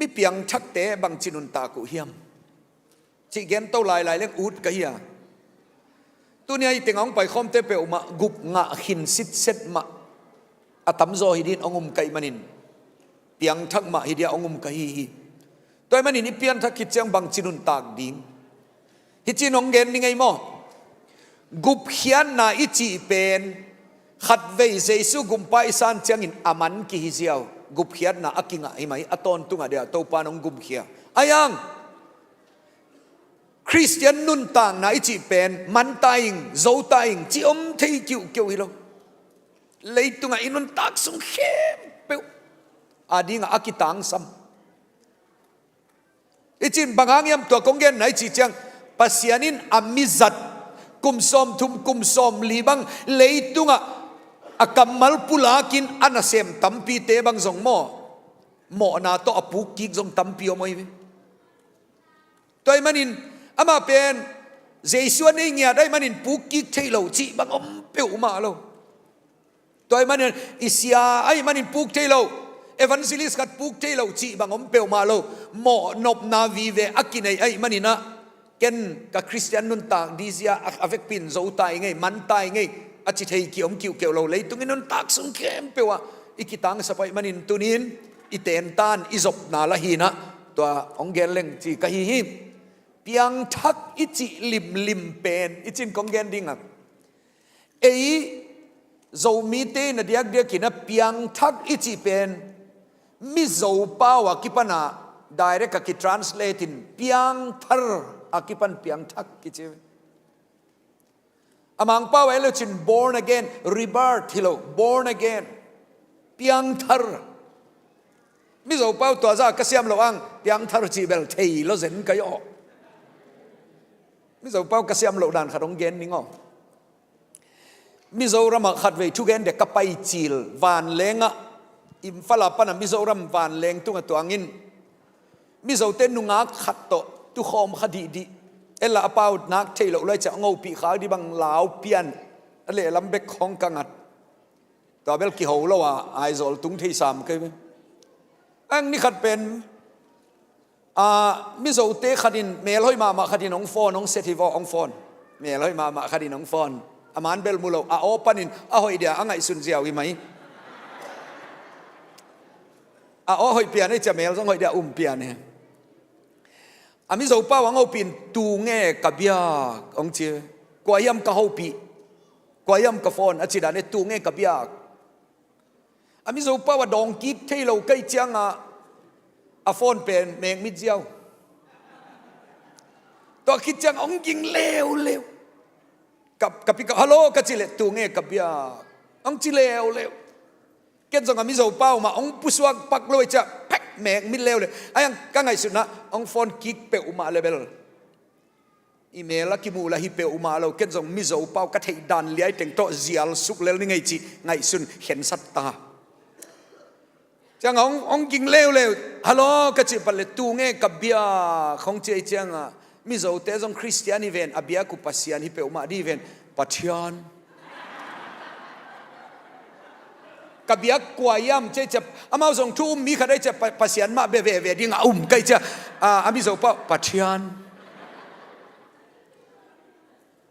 mi Piangthak te bang chinun ta ku hiam chi gen to lai lai leng ut ka hiya tu nia itengong pai khom te pe uma gup nga hin sit set ma atam zo hidin ongum kai manin Piangthak ma hidia ongum kai hi toy manin i Piangthak ki chang bang chinun tak ding hi chinong gen ni ngai mo gup hian na ichi pen khat vei jesu gumpa isan changin aman ki hi ziaw gup hian na akinga hi mai aton tunga dia to panong gup hia ayang Christian Nuntak na ichi pen man taing zo taing chi om thei kiu kiu hi lo leitunga inun tak sung khem pe adinga akitang sam ichin bangangyam to konggen nai chi chang pasianin amizat kumsom thum kumsom libang leitunga akamal pulakin anasem tampi te bang zong mo na to apuk kik zong tampi omoi toy manin ama pen jesu ani ngia dai manin puk kik thailo chi bang om peu ma lo toy manin isia ai manin puk thailo evangelist kat puk thailo chi bang om peu ma lo mo nop na vi ve akinai ai manina ken ka Christian Nuntak dizia avek pin zo tai ngai man tai ngai achi thei ki om kiu keu lo leitung nun tak sung kem pewa ikitang sapai manin tunin iten tan izop na la hina to ongel leng chi ka hi hi Piangthak ichi lim pen ichin konggen dinga ei zomi te na diak dia kina Piangthak ichi pen mi zo pawa kipana direct ki translate in Piangthar akipan Piangthak kichi amang pa welo chin born again rebirth hilo born again Piangthar mi zo pau to za kasiam lo ang Piangthar chi bel thei lo zen kayo mi zo pau kasiam lo dan khadong gen ningo mi zo ram khat ve thu gen de kapai chil van lenga im fala pana mi zo ram van leng tunga tuangin mi zo ten nunga khat to tu khom khadi di ela apau nak thailo lai cha ngau pi kha di bang lao pian ale lambek khong kangat to bel ki ho lo wa ai zol tung thei sam kai ang ni khat pen mi zo te khadin mel hoi ma khadin ong phone ong setivo ong phone mel hoi ma khadin ong phone aman bel mulo a openin a hoi dia angai sun jiaw hi mai a o hoi pian ai cha mel song hoi dia pian he ami zo pa wang opin tu nge kabia ong che kwayam ka hopi kwayam ka phone achi da ne tu nge kabia ami zo pa wa dong ki thailo kai chang a phone pen meng mi jiao to ki chang ong jing leo kap ka hello ka chile tu nge kabia ong chi leo ken zong ami zo pa ma ong puswak pak loi cha mek mit leo le ayang ka ngai suna ong phone kik pe uma level email la ki mu la hi pe uma lo ken jong mi zo pau ka thei dan liai teng to zial suk lel ni ngai chi ngai sun hen sat ta chang ong king leo hello ka chi pal tu nge ka bia khong che chang mi zo te jong Christian event abia ku pasian hi pe uma di event pathian kabiak kwayam che che amao zong thu mi khadai che pasian ma be ding kai cha ami zo pa pathian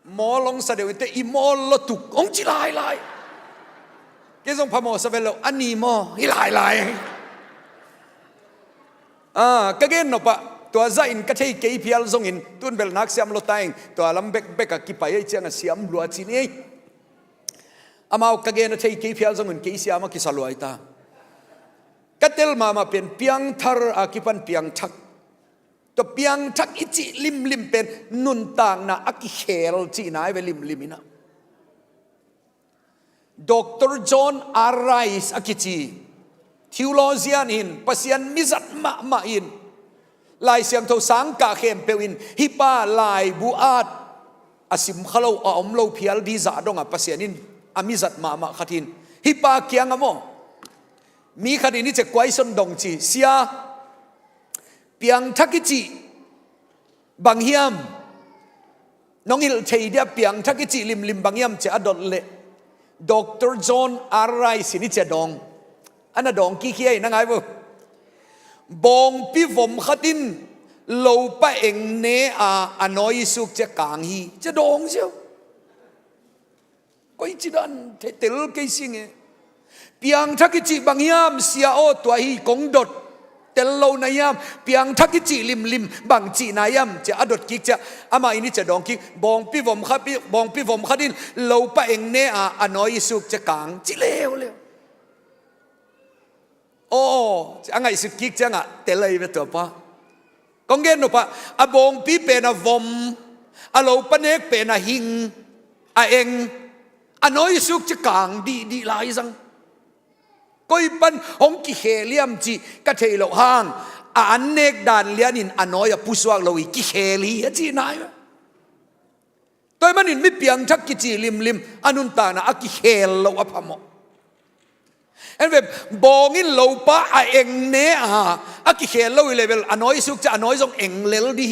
molong sa de te i mol lo tu ong chi lai ke zong phamo sa velo ani mo hi lai ka gen no pa to za in ka thei ke pial zong in tun bel nak siam lo taing to alam bek ki pai chang siam lua chi ni amao kagena thei ke phial zongun ke siama ki saloi ta katel mama pen Piangthar akipan Piangthak to Piangthak ichi lim pen Nuntang na aki khel chi nai ve limina Dr. John Arais akichi theologian in pasian mizat ma in lai siam tho sang ka khem pewin hipa lai buat asim khalo om lo phial di za donga pasianin amizat ma khatin hipa kyang amo mi khadini che question dong chi sia Piangthak chi banghiam nongil thei dia Piangthak chi lim banghiam che adot le Dr. John Arai sini che dong ana dong ki khiai na ngai bo บงพิวมขัดินโลปะเองเนอานอยสุกจะกางฮีจะดองเชียวก็อีจิดันเทลเกสิงเปียงทักจิบางยามเสียโอตัวฮีกงดดเตลโลนายามเปียงทักจิลิมบางจีนายามจะอดดกิกจะอามาอินี่จะดองกิกบองพิวมขัดบองพิวมขัดินโลปะเองเนอานอยสุกจะกางจิเลวเลวโอ้จะไงสุกิกจังอะเตเลยไปตัวปะกงเกนนุปะอบงปีเป็นอวมอโลปะเนกเป็นอหิงเองอนอยสุกจะกางดีหลายสังก้อยปันหงกิเฮเลียมจีกะเทโลหางอันเนกดานเลียนินอนอยปุสวกโลอีกิเฮลีจีนายตัวมันนินไม่เปียงทักกิจีลิมอนุนตานะอกิเฮลโลอพมเอ็นแบบบองอินโลปะเองเนอากิเขลโลอีเลเวลอนอยสุกจะอนอยทรงเองเลลดี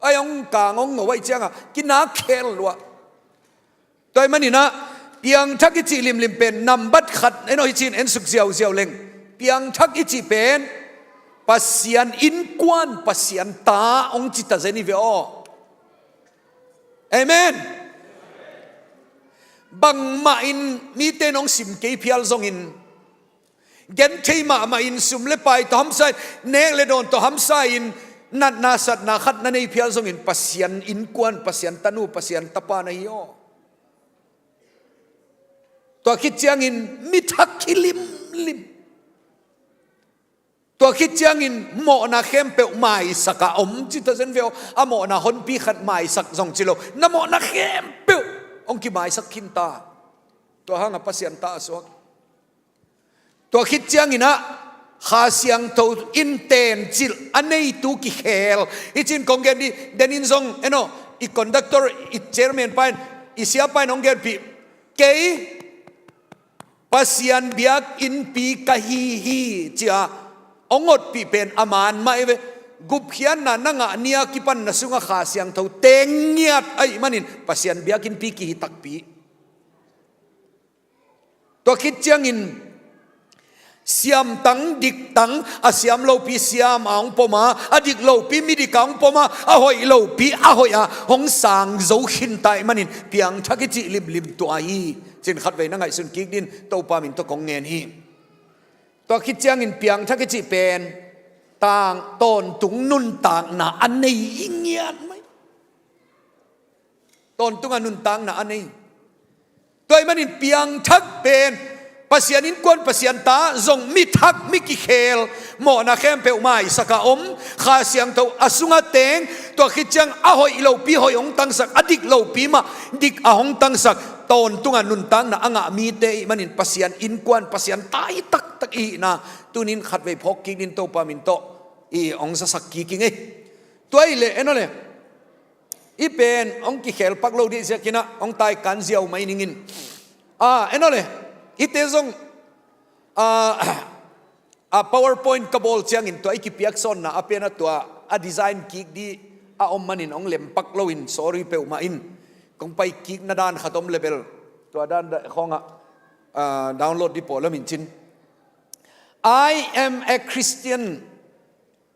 ไอ้องกางองเอาไว้เจ้ากินน้าเคลวะตัวมันนี่นะเปียงทักกิจิลิมเป็นนำบัดขัดไอ้น้อยจีนเอ็นสุกเจียวเล็งเปียงทักกิจิเป็นปัสยันอินกวนปัสยันตาองจิตเจนิเวอเอเมนบางมาอินมีเตนองสิมเกยพิอัลซงอินเกนเทมาอินสุมเลไปตัวฮัมไซเนกเลโดนตัวฮัมไซอินนัดนาสัตนาขัดนันในพิอัลซงอินปัสยันอินกวนปัสยันตานูปัสยันตะปานาฮิโอตัวคิดจังอินมิทักคิลิมตัวคิดจังอินโมนาเข้มเปลไม้สักอมจิตเซนเวลอะโมนาฮอนปีขัดไม้สักซองจิโลนะโมนาเข้มเปลองค์กิไม้สักขินตาตัวห้างปัสยันตาสวกตัวคิดจังอินะข้าเสียงตัวอินเทนจิลอันนี้ตุกิเฮลอีจินกงเกนดีเดนินซงเอโนอีคอนดักเตอร์อีเชอร์แมนไปอีเสียไปน้องเกนปีเกย์ปัสยันเบียกอินปีกะฮีจ้าองดปีเป็นอามานไม่เวกุบเขียนน่ะนั่งอ่ะเนียกิปันน่ะสุงข้าเสียงเท่าเต็งเงียบไอ้มันนี่ปัสยันเบียกินปีกิฮิตักปีตัวคิดจังอินเสียมตังดิกตังอาเสียมโลปีเสียมอ่างปมาอดิกโลปีมิดิกังปมาอาหอยโลปีอาหอยหงสางโจขินไตมันนี่เปียงทักจิลิมตัวอีจินขัดไว้นั่งไงสุนกิกดินตัวปามินตัวกงเงินฮีตัวคิดจังอินเปียงทักจิเป็นต่างต้นตุงนุนต่างน่ะอันนี้อิงเงียนไหมต้นตุงนุนต่างน่ะอันนี้ตัวมันอินเปียงทักเป็นปัสยานินกวนปัสยันตาจงมิทักมิกิเคลโมนาเข้มเปลไม้สักอมข้าเสียงตัวอสุงเตงตัวคิดจังอาหอยโลปีหอยองตังสักอดิกโลปีมาดิกอาหงตังสักต้นตุงนุนต่างน่ะอ่างมีเตมันอินปัสยันอินกวนปัสยันตาตักอีนะตัวนินขัดไว้พกกินดินโตปามินโตอีองสักกิงตัวไอ้เล่นั่นเลยอีเป็นองกิเคลปักโลดิเสียกินะองตายกันเจียวไม่นิ่งินนั่นเลยอีเตซงPowerPoint กบอลเชียงอินตัวไอ้กิเปียกซอนนะเป็นตัวดีไซน์กิกดีอมมันอินองเล็มปักโลอิน sorry เปลมาอินคงไปกิกนาดานขัดอมเลเวลตัวด้านของดาวน์โหลดดิโปแล้วมินชิน I am a Christian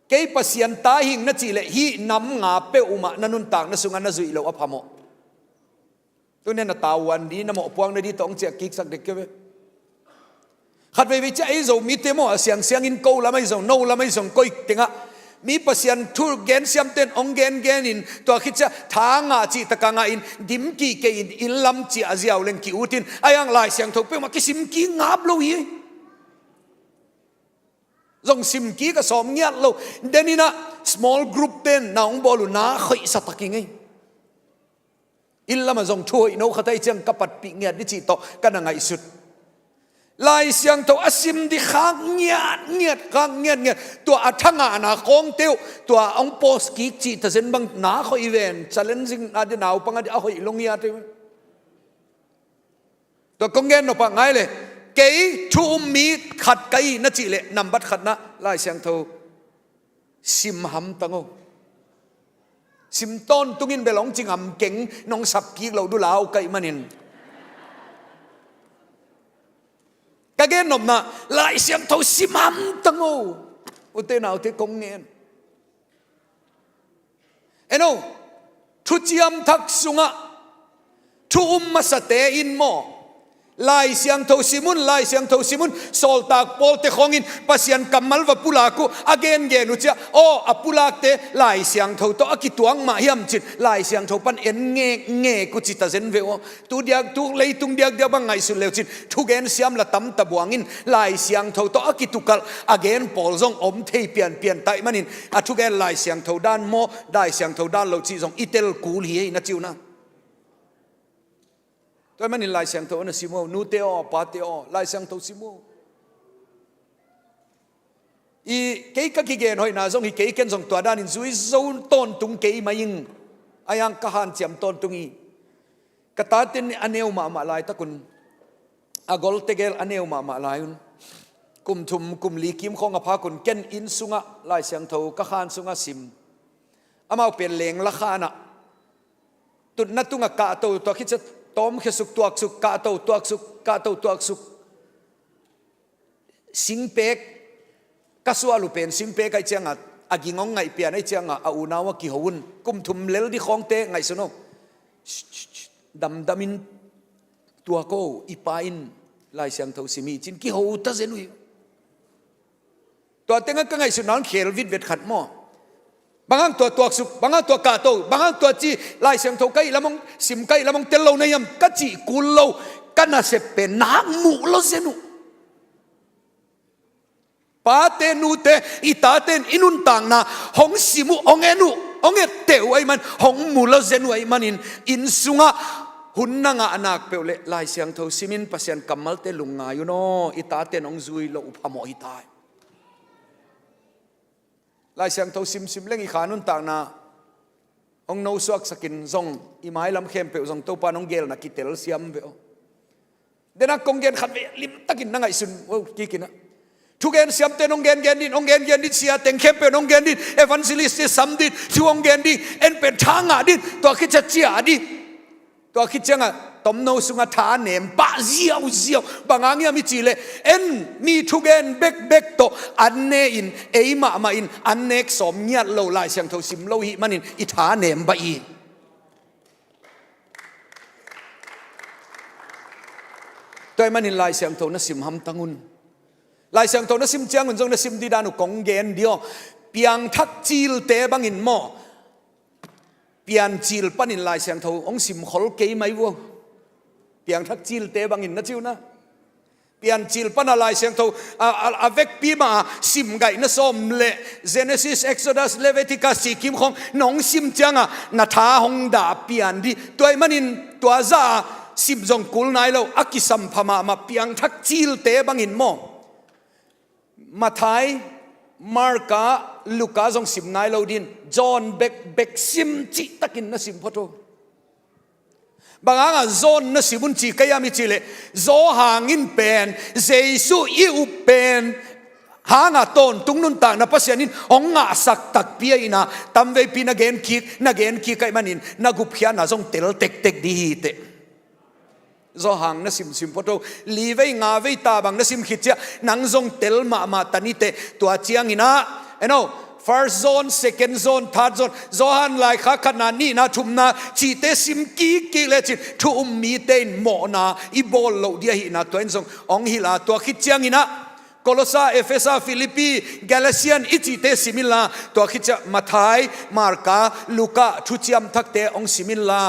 เกี่ยปัสยันตาหิงนัดจีเลฮีนำงาเปอุมานันุนต่างนัสุงานนัจุยเลวอภามตัวนี้น่ะตาวันดีนโมพวงในดีต้องเจียกิกสักเด็กเก็บขัดไปวิจัยโจมีเตโมเสียงอินโกละไม่ส่งโนละไม่ส่งก้อยติงะมีปัสยันทูเกนเสียมเต้นองเกนอินตัวคิดจะทางจีตะกังอินดิมกีเกอินอินลำจีอาเซียวเลงกิอุตินไอ้ยังลายเสียงถูกเปมาคิสิมกีงับโลยีจงสิมกีก็สอมเงียบโลเดนี่นะ small group เต้นน้องบอลูน่าเคยสัตกิงไงอินละมาจงช่วยโน้ขดไอเจียงกับปัดปีเงียดดิจิโตกันยังไงสุดลายเสียงตัวอสิมดิข้างเงียดตัวอัฐงานาคงเตียวตัวองโปสกิกจีแต่เส้นบางหนาเขาอีเวนต์ challenging อาจจะหนาวปังอาจจะเอาเขาอีลงเงียดตัวกงเงินปังไงเลยเกยทูมีขัดไกนัจิเลนำบัดขัดนะลายเสียงตัวซิมหัมตังโอสิมต้นตุงินไปหลงจริงหำเก่งน้องสับกีเราดูลาวไก่มันนินกะเกนนมนะลายเสียงเท่าสิมหัมตังโอ อุเตนาวเตกงเงินเนาะทุจิยมทักสุงะทุมาสเตอินโมลายเสียงโทสิมุนลายเสียงโทสิมุนโซลตากโปลเตคงอินปัสยันกัมมัลวะปุลากุอเกนเกนุจ้าโออปุลากเตลายเสียงโทโตอกิตวงมาฮิมจิตลายเสียงโทปันเอ็นเงกุจิตาเซนเวโอตูเดียกตูเลยตุงเดียกเดียบังไงสุดเลวจิตทุเกนเสียมละตั้มตะบวงินลายเสียงโทโตอกิตุกัลอเกนปอลซงอมเทเปียนไตมันินอทุเกนลายเสียงโทด้านโมได้เสียงโทด้านโลจิซงอิเตลกูลีนะจิวนะตัวมันนี่ลายเสียงโทนะซิโมนูเตอปาเตอลายเสียงโทซิโมอีเกย์ก็กี่เกนหอยนาซงอีเกย์เกนซงตัวด้านอินซุยโซนต้นตุงเกย์มายิงอายังกะหันเจียมต้นตุงอีกะตาตินอันเนวมาลายตะกุนอากอลเตเกลอันเนวมาลายกุมทุมกุมลีกิมของอภากุนเกนอินสุงะลายเสียงโทกะหันสุงะซิมอามาเป็นเลงละขานะตุนนัตุงะกะโตตัวคิดจะตอมขสุกตัวสุกกาโตตัวสุกกาโตตัวสุกสิงเป็กกสวาลุเป็นสิงเป็กไอเจียงอากิงงไงเปียนไอเจียงอาอูนาวกิฮุนกุมทุมเลลดิของเตไงสนุดำมินตัวโกอีปาอินลายเสียงเท่าสิมีจินกิฮุตะเซนุยตัวเต็งก็ไงสนองเขลวิดเวทขัดหม้อบางตัวสุกบางตัวกาโตบางตัวจีลายเสียงโทไกละมงสิมไกละมงเตลโลในยมกัจีกุลโลกันน่ะเสเป็นนักมูโลเซนุปาเตนูเตอิตาเตนอินุนต่างนะหงสิมุองเอนุองเอเตวไอมันหงมูโลเซนุไอมันอินสุงะหุ่นนางอนักเปลเลลายเสียงโทซิมินปัสยันกัมมัลเตลุงอายุโนอิตาเตนองซุยโลอุพามอิตายลายเสียงเท่าซิมเล่งอีขานุนต่างนะองโนสวกสกินซงอีไม้ลำเข้มเปลซงตัวปานองเกลนักกิเตลเซียมเปลเดนักกงเกนขัดเวลิมตะกินนั่งไอซุนโอ้กี่กินนะทุกเกนเซียมเตนองเกนดินองเกนดินเสียเต็งเข้มเปลองเกนดินเอวันซิลิสเตซัมดินชูองเกนดินเอ็นเป็นทางอ่ะดินตัวคิดจะเจียดิตัวคิดจังอ่ะตมโนสุงทานเนมปะเจียวบางอย่างมีจีเลเอ็นมีทุกเอ็นเบกโตอันเนอินเอมาอินอันเนกสมเงียดโลลายเสียงเท่าซิมโลหิมันอินอิทานเนมบะอีตัวมันอินลายเสียงเท่านั้นซิมฮัมตังุนลายเสียงเท่านั้นซิมเจียงอุนจงนั้นซิมดีดานุกงเกนเดียวเปียงทักจีลเตบังอินโมเปียนจีลปันอินลายเสียงเท่าองซิมขอลเกยไม่วัวเปียงทักจิลเตบังอินนะจิวนะเปียนจิลปนอะไรเสียงโตอาเวกปีมาซิมไก่นะสมเลเจเนซิสเอ็กโซดัสเลเวติกัสสิกิมของน้องซิมจังอะนาทาหงดาเปียนดิตัวมันอินตัวซาซิมจงกุลนายเราอักิสัมพมาเปียงทักจิลเตบังอินโมมาไทยมาร์กาลูกาจงซิมนายเราดินจอห์นเบกซิมจิตะกินนะซิมพอโตบางอ่ะโซนนั่นสิบุญจีก็ยังมีจีเลยโซหางินเป็นเจสุอิอุเป็นหางอ่ะต้นตุงนุนต่างนับภาษานินองอ่ะสักตักเปียนะตามเวปีนักเกนคีไก่มันนินนักกุพยานะจงเตลเต็กดีเตโซหางนั่นซิมพอโตลีเวงาเวตาบางนั่นซิมขิดเจ้านังจงเตลมาตันิเตตัวเจียงอินะfirst zone second zone third zone zohan lai kha khana ni na thumna chi te sim ki le chi thum mi ten mo na I bol lo dia hi na toin song ong hi la to khit chiang ina Colossa Ephesus Philippi Galatian ichi te simila to khit cha Mathai Marka Luka thuchiam thakte ong simila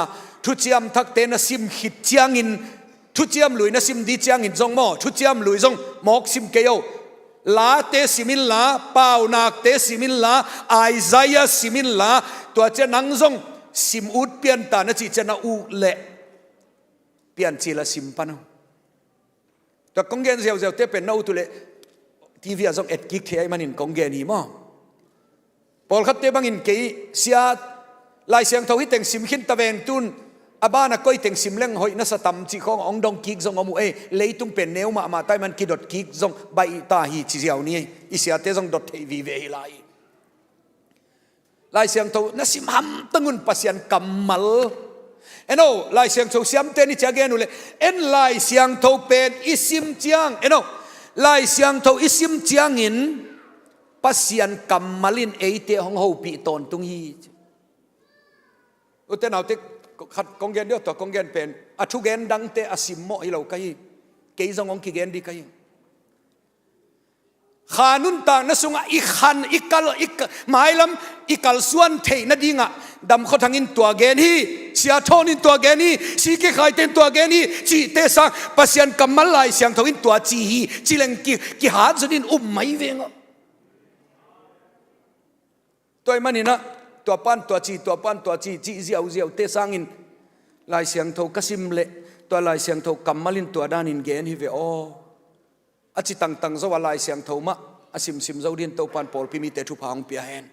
thuchiam thakte na sim khit chiang in thuchiam lui na sim di chiang in jong mo thuchiam lui jong mok sim ke yoลาเตสิมิลลาเปานักเตสิมิลลาไอซายาสิมิลลาตัวเจนังซงสิมอุดเปียนตานะจีเจนาอูเละเปียนจีละสิมปะนะตัวกงเกนเซียวเตเป็นนาอูตุเละทีวีซงเอ็ดกิกเทไอมันอินกงเกนีมั้งพอลขัดเตบังอินเกยเสียลายเสียงทวิตแต่งสิมขินตะเวงตุนอาบ้านก็อีแต่งสิมเล่งหอยนัสตัมจีขององดงกิกซงอมูเอเลยตุ้งเป็นเนวมาใต้มันกิดดกิกซงใบตาฮีจีเซียวนี่อิเสียเตซงดดเทวีเวไลายเสียงโตนัสิมฮัมตั้งุนปัสยันกัมมัลโน่ลายเสียงโตเสียมเตนิจากเกนุเลลายเสียงโตเป็นอิสิมจียงลายเสียงโตอิสิมจียงอินป pasian kamalin eite hong ho pi ton tung hi uten autte khat konggen dio to konggen pen athu gen dang te asim mo hi lo kai ke zong ong ki gen di kai khanun ta na sunga ikhan ikal mailam ikal suan thei na dinga Damkhawthang in tua gen hi sia thon in tua gen hi si ke khai ten tua gen hi chi te sang pasian kamal lai siang thong in tua chi hi chileng ki ha zudin mai venga toy manina tua pan tua chi ziau te sang in lai siang tho kasim le tua lai siang tho kamalin tua dan in gen hi ve o achi tang zo walai siang tho ma asim sim zo din to pan pol pi mi te thu phang pia hen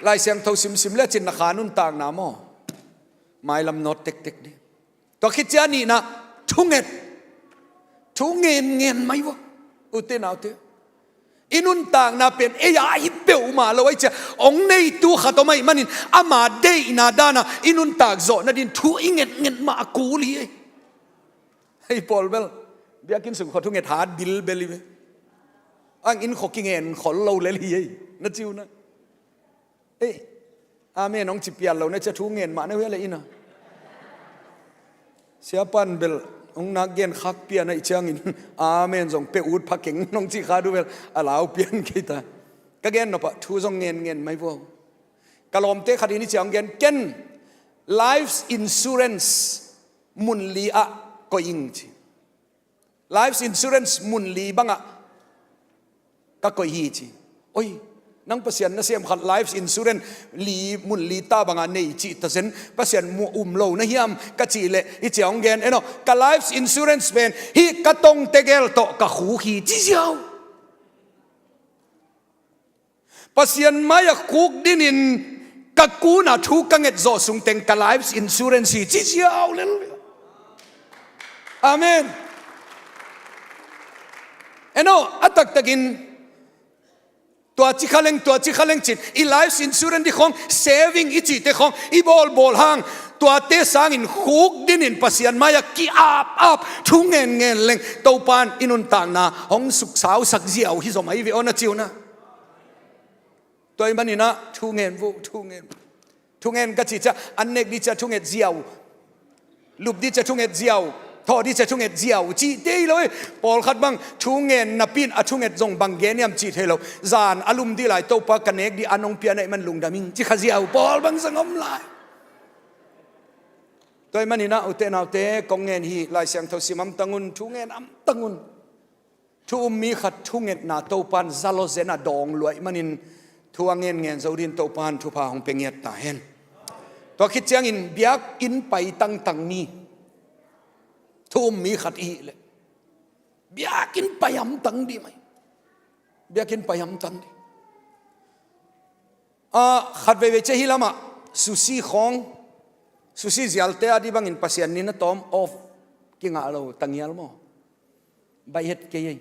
lai siang tho sim le chin na khanun tang na mo mai lam not tek di to khit ni na thungen mai wo ute naw te inun tang na pen eya hi peu ma lo ai cha ong nei tu khatomai manin ama de na dana inun tak zo na din thu ngen ma ku li hey Paul bel biakin sung kho thu nget ha dil beli be ang in khoking en khol lo le li na chiu na ê amen ông chỉ pian lâu nay cha thu ngen mà nó huế lại ina sia pan bel ông nag gen khak pian này chang in amen zong pe ut phaking ông chỉ khadu bel alau pian kita ka gen no pa thu zong ngen mai vô kalom te khadi ni chang gen ken life insurance mun li a ko ing chi life insurance mun li banga ka ko hi chi oi nang pasian na siam khat life insurance li mun li ta banga nei chi ta sen pasian mu lo na hiam ka chi le I chiang gen eno ka life insurance ben hi ka tong tegel to ka khu hi chi jiao pasian maya kuk dinin ka ku na thu ka nget zo sung teng ka life insurance hi chi jiao le amen eno atak takin tua chi khaleng chin I life insurance di khong saving I chi te khong I bol hang tua te sang in khuk din in pasian maya ki up thu ngen leng to pan inun tang na hong suk sao sak ziau hi zo mai ve ona chiu na toy manina thu ngen ka chi cha annek di cha thu nget ziau lup di cha thu nget ziau thọ đi sẽ chung hết diều chi tê lối Paul khát băng chung nghe napin à chung hết dòng băng gen yam chi thế lâu zan alum đi lại tàu pa connect đi anong pia này man lung daming chi khát diều Paul băng sang om lại tôi man ina ute nào te công nghe hi lại sang thâu simam tangun chung nghe am tangun thu mi khát chung hết na tàu pan zalo zena dong loại manin thu ang nghe dấu din tàu pan thu pa hong penget ta hen to khit chang in biak in pai tang mi thu mi khát I le biakin payam tang di mai biakin payam tang di khát về che hi lama susi zialte adi bangin pasian ni na tom off ki nga lo tangial mo bai het ke ye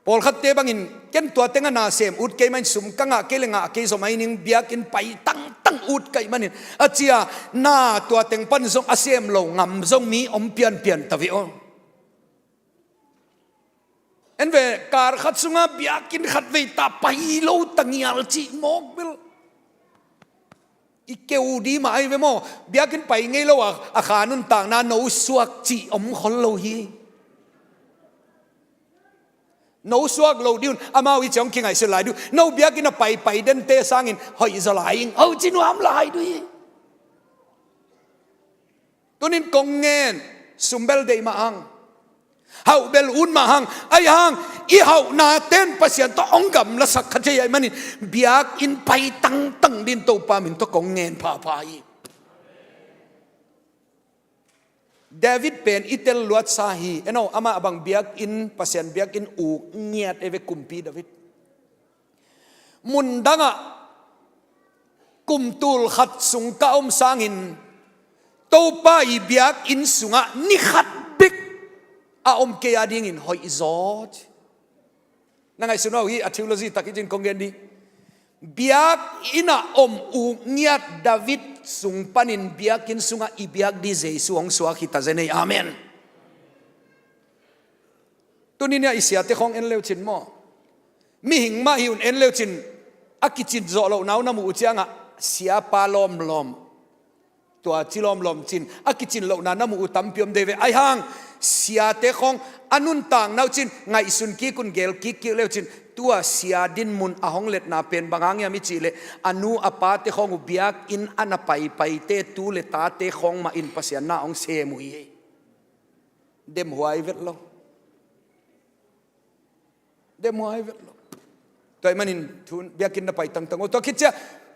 Paul khát te bangin ken tua tenga na sem ut ke man sum kanga ke lenga ke so mai ning biakin pai tang ut kai manin achia na tua teng pan zong asem lo ngam zong mi om pian tavi o en ve kar khat sunga biakin khat ve ta pai lo tangial chi mok bil ikeu di mai ve mo biakin pai ngei lo a khanun tang na no suak chi om khol lo hi no suak lo diun amao I chong king ai se lai du no biakin a pai den te sangin hoi za lai ho chin wam lai du tunin kongen sumbel de ma ang hau bel un ma hang ai hang I hau na ten pasian to ongam la sak khaje ai manin biak in pai tang din to pa min to kongen pa I David pen itel luat sahi eno ama abang biak in pasian biak in u ngiat eve kumpi David mundanga kumtul khat sung ka sangin to pa I biak in sunga ni khat bik a ke ading in hoi izot nangai suno hi a theology takijin kongen di biak ina u ngiat David sung panin biakin sunga I biak di Jesu ong suak kita zenei amen ตัวนี้เนี่ยอิเสียเตของเอ็นเลวจินมั่วมีหิงมาหิวเอ็นเลวจินอากิจินโจโลนาวน้ำมูเจียงอ่ะเสียปาลอมลอมตัวจิลอมลอมจินอากิจินโลนาน้ำมูตั้มพิมเดวไอห่างเสียเตของอนุนต่างนาวจินไงสุนกีกุนเกลกิกเลวจินตัวเสียดินมุนอาหงเล็ดนาเป็นบางอย่างมิจิเลอนุอปาเตของอุบยากอินอันไปเตตูเลตาเตของมาอินปัสยานาองเซมุยเดมหัวไอเวทโลเดมหัวไอเวทโลตัวมันอินทุนเบียกินไปตั้งตัวคิดจะ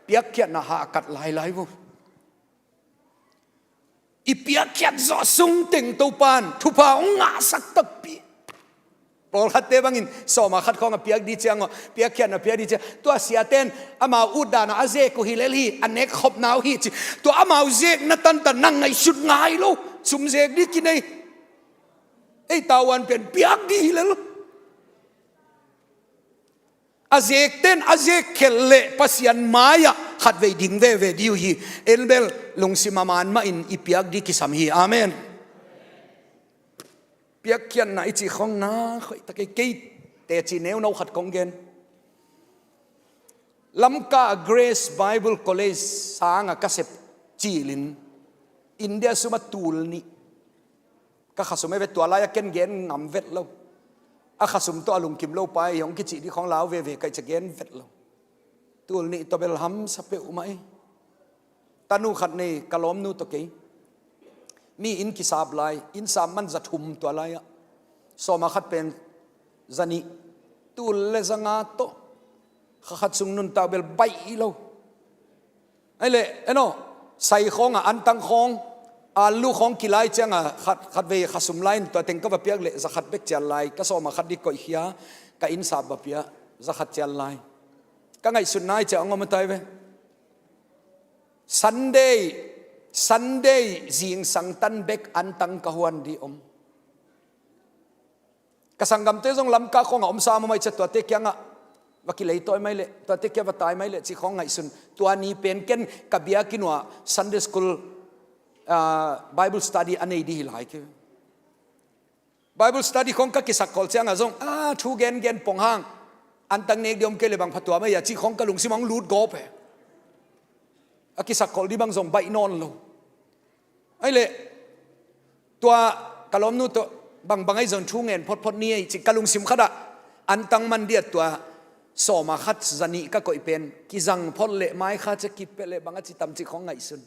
เปียกเขียนนะหากัดหลายวุอีเปียกเขียนจ่อซุงติงตัวปานทุพาองงาสักตบปีโปรขัดเตบังอินสอมาขัดของเปียกดีเจียงเปียกเขียนเปียกดีเจียตัวเสียเต้นอามาอุดานะอาเจกุฮิเลลีอันเนกขบนาวฮีจิตัวอามาเจกนัตันตันนั่งไงชุดง่ายลูซุมเจกดีกินไอตาวันเป็นเปียกดีเลยอาเจกเต้นอาเจกเคลเลปัสยันมายะขัดเวดิ่งเวดิวฮีเอลเบลลงสิมามานมาอินอีเปียกดีกิสามฮีอาเมนเปียกเขียนไหนจีของน้าคอยตะเกียแต่จีเนวเราขัดกงเกนลำกา Grace Bible College สางกษัตริย์จีลินอินเดียสุมาตูลนี่ก็ขสุมไม่เป็นตัวลายเกนเกนงำเวทเราอาขสุมตัวลุงกิมเราไปยองกิจิที่ของเราเวใครจะเกนเวทเราตูลนี่ตัวเบลฮัมสเปอุไหมตานูขัดนี่กะล้อมนูตะกี้มีอินกิสาบลายอินสามมันจะทุ่มตัวลายสอมาขัดเป็นจันีตูลเลจังอาโตขัดซุงนุนตาเบลใบเราไอ้เล่ไอ้โน่ใส่ของอันตังของลูกของกิไลจังขัดเวขัดซุมไลน์ตัวเต็งก็แบบเปียกเละจะขัดเบกเจลไลก็สอมาขัดดิก่อยเฮียก็อินสาบแบบเปียจะขัดเจลไลก็ไงสุดนายจะเอาเงินมาตายไป Sunday จิงสังตันเบกอันตังกะฮวนดีกสังกัมเตจงลำกะของอมสามไม่จะตัวเตกยังว่ากิเลสตัวไม่เละตัวเตกยังว่าตายไม่เละจีของไงสุนตัวนี้เป็นเก่นกับเบียกินว่า Sunday School Bible Study อันนี้ดีหลายคือ Bible Study ของกักิสักคนเจ้าจงทูเกนปงห้างอันตังเนกเดียมเกลบังพัตัวไม่อยากจีของกะลุงสิมังลูดโกบอากิสักคนที่บังจงใบนอนโลไอ้เละตัวกะล้อมนู้ตัวบางไอ้จงชูเงินพดนี้จิกะลุงสิมขดะอันตังมันเดียตัวสอมาขัดจันีก็ก่อยเป็นกิจังพดเละไม้ข้าจะกิดเปเละบางจิตำจิของไงสุน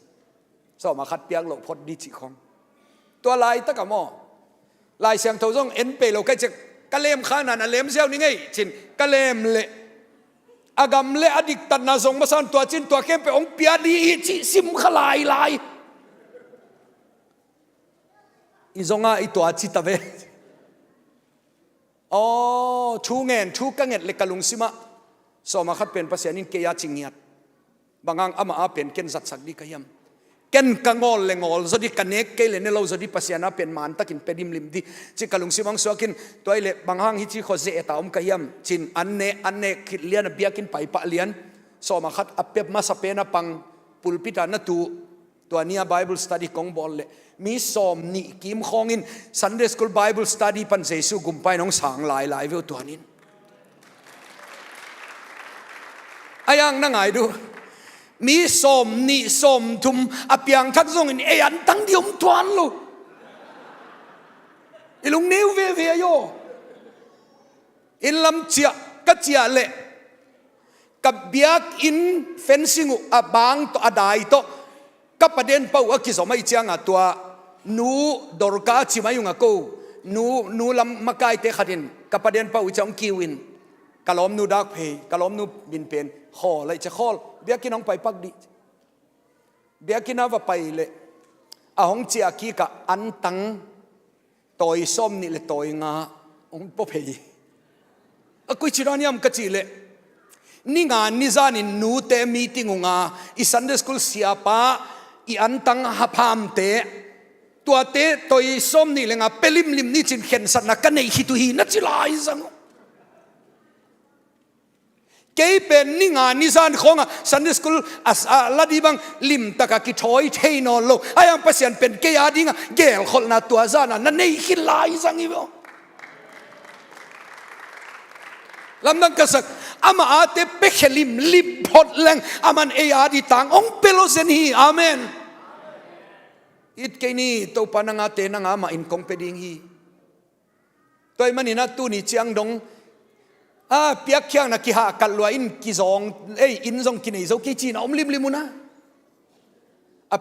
สอมาขัดเปียกหลอกพดดีจิของตัวลายตะกะหม้อลายเสียงเท่าจงเอ็นเปโลก็จะกะเลมข้านันเลมเซลนี่ไงจินกะเลมเละอากำเละอดิกตันนาจงมาสันตัวจินตัวเข้มไปองเปียดีจิซิมขลายลายอีจงอีตัวจิตเวชูเงินชูกังเงินเล็กกะลุงซิมาสอมาขัดเป็นภาษานินเกียจิงเงียดบางอามาเป็นเกณฑ์สัตสักดีขยำเกณฑ์กังอลเลงอลจะดีกันเนกเกลเนเราจะดีภาษานาเป็นมันตักินเป็นดิมลิมดีจิกะลุงซิมังสวกินตัวเล็กบางห้างฮิจิโคเซตาอมขยำจินอันเนคิดเลียนเบียกินไปปะเลียนสอมาขัดอเปียบมาสเปนะปังปุลปิตานะตัวนี้ Bible Study ของบอลเลยมีสอมนี่กิมคองอิน Sunday School Bible Study ปันเสสุกุมไปน้องสางหลายเวลตัวนี้อายังนั่งไงดูมีสอมนี่สอมทุมอเปียงทักซงอินเออันตั้งเดียมทวนลูอิลุงนิ้วเวียโยอินลำเจียกัจเจียเละกับเบียกอินเฟนซิงอุบางตัวอดายตัวกับประเด็นเป้าว่าคิดสมัยเจียงตัวนูดอร์กาชิมายุงกูนูลำมาไกเตขัดินกับประเด็นเป้าจังคิวินกะล้อมนูดักเพย์กะล้อมนูบินเป็นขอเลยจะขอเบียกินน้องไปปักดิเบียกินน้าว่าไปเลยอาหงเจียกีกะอันตังต่อยส้มนี่เลยต่อยงาองปเพย์กุยชิรานยามกะจีเลยนี่งานนิจานินูเตมีติงงาอีซันเดย์สคูลเสียป้าอีอันตังฮับพามเตตัวเตตัวอีส้มนี่เลยงาเปลิมลิมนี่จินเข็นสันนักกันในฮิตุฮีนัดจิลายจังเกี่ยเป็นนี่งานนิจานของซันเดย์สคูลอาลาดีบังลิมตะกะกิทอยเทนอนโลอายังภาษาเป็นเกียดิงเกลคนน่ะตัวจานะนั่นในฮิลายจังอีโบ ลำนังกษักอามาอาเตเปขลิมลิบพดแรงอามันเอียดีต่างองเปโลเซนีอาเมนอิดแค่นี้ตัวปานังอาเตนังอามาอินคงเปดิงฮีตัวมันนี่นะตัวนี้เชียงดงเปียกเขียงนักกิหากัลวอินกิซองอินซองกินไอโซกิจีนอมลิมลิมุนะ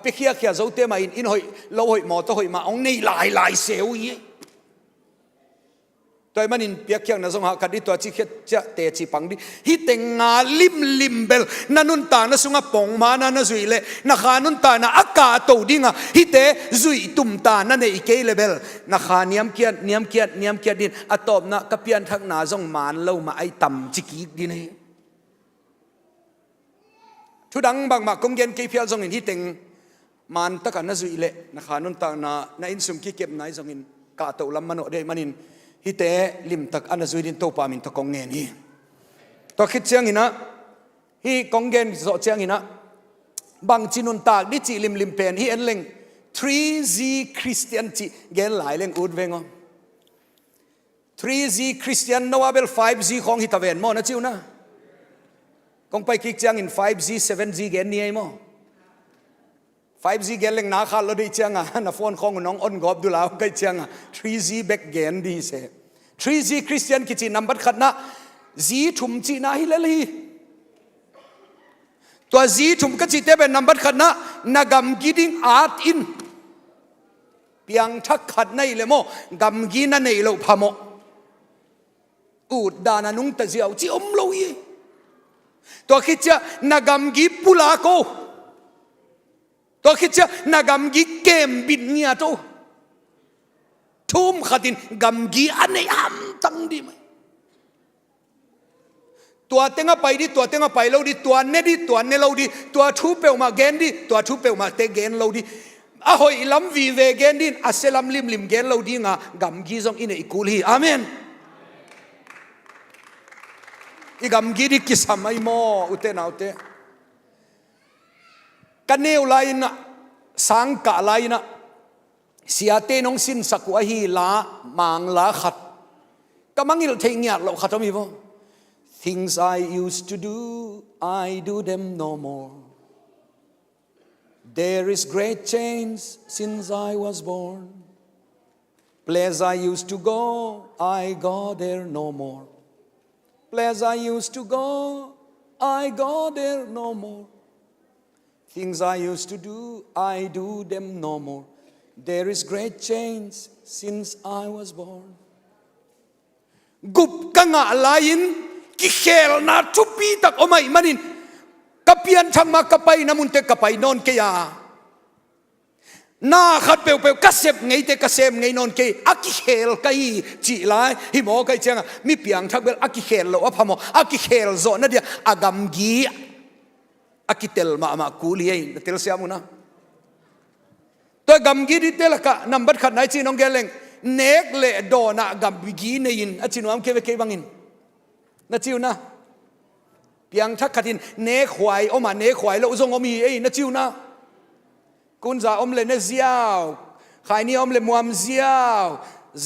เปียกเขียโซเตมาอินหอยเราหอยหมอตัวหอยมาองนี่หลายเซลยี่ตัวมันอินเปียกเขียงนะซองหาคัดดิตัวจิเขจะเตจิปังดิฮิเตงาลิมเบลนันุนตานะสุงะปองมานะจุยเลนะขานุนตานะอากาโตดิงะฮิเตจุยตุมตานะเนอิเกเลเบลนะขาเนียมเกียดดินอะตอบนะกะเปียนทักนาซองมานเล่ามาไอต่ำจิกิดินให้ทุดังบางมากงเย็นเกียลซองอินฮิเตงมันตะกันนะจุยเลนะขานุนตานะอินสุมกิเก็บไหนซองอินกาโตลำมันโอเดมันอินฮิเตลิมตักอันจุยดินโตปามินตะกงเงินฮีตัวคิดเชียงอินะฮีกงเงินโซเชียงอินะบางจินุนตากดิจิลิมเป็นฮีเอ็นเล็ง 3Z Christian จิเกนหลายเล็งอุดเวงอ๋อ 3Z Christian นว่าเบล 5Z ของฮิตาเวนมอนะจิวนะกงไปคิดเชียงอิน 5Z 7Z เกนนี่ไอ้มอ 5Z เกนเล็งนาคาลเราได้เชียงอ่ะนะโฟนของน้องอ้นกอบดูแล้วก็เชียงอ่ะ 3Z แบกเกนดีเซ่ 3Z Christian กิจินัมบัดขัดนะ Z ถุมจีนาฮิเลลีตัว Z ถุมก็จิเตเป็นนัมบัดขัดนะนักำกิดิ้งอาร์ตอินเปียงทักขัดในเลยโมกำกินันในเราพะโมอูดดานานุงตะเจียวจีอมโลยีตัวคิดจะนักำกิปุลาโกตัวคิดจะนักำกิเกมบินเนียโตทุ่มขัดินกำกีอันนี้อัมตั้งดีไหมตัวเต็งไปดิตัวเต็งไปเราดิตัวเนดิตัวเนเราดิตัวทูเปลมาเกนดิตัวทูเปลมาเตเกนเราดิอะหอยลำวีเวเกนดิอาเซลัมลิมเกนเราดิงากำกีซองอินอีกูลีอาเมนอีกำกีดิกิสามัยโมอุเตนาอุเตกันเนวไลน์สังกะไลน์เสียเตนองสินสักว่าฮีลามังลาขัดก็มังอิลเทียงยาเราขัดมีบ่ Things I used to do I do them no more There is great change since I was born Place I used to go I go there no more Place I used to go I go there no more Things I used to do I do them no more There is great change since I was born. Gup kanga lain kikhel na tupi tak omay manin kapian thang makapay namunte kapay non kaya na khat peu kasep ngei te kasem ngei non ke akikhel kai chi lai hi mo kai changa mi piang thak bel akikhel lo aphamo akikhel zo na dia agam gi akitel ma kuli ei tel siamunaตัวกำกีดิเตลกะนับบัดขัดไหนจีน้องแกเลงเนกเลดอนะกำกีในยินอจินวามเคเวเคบังอินนะจิวนะเพียงทักขัดินเนกควายอมาเนกควายแล้วอุซงอมีเอ้นะจิวนะกุนซาอมเลเนเซียวขายนี่อมเลมัวมเซียว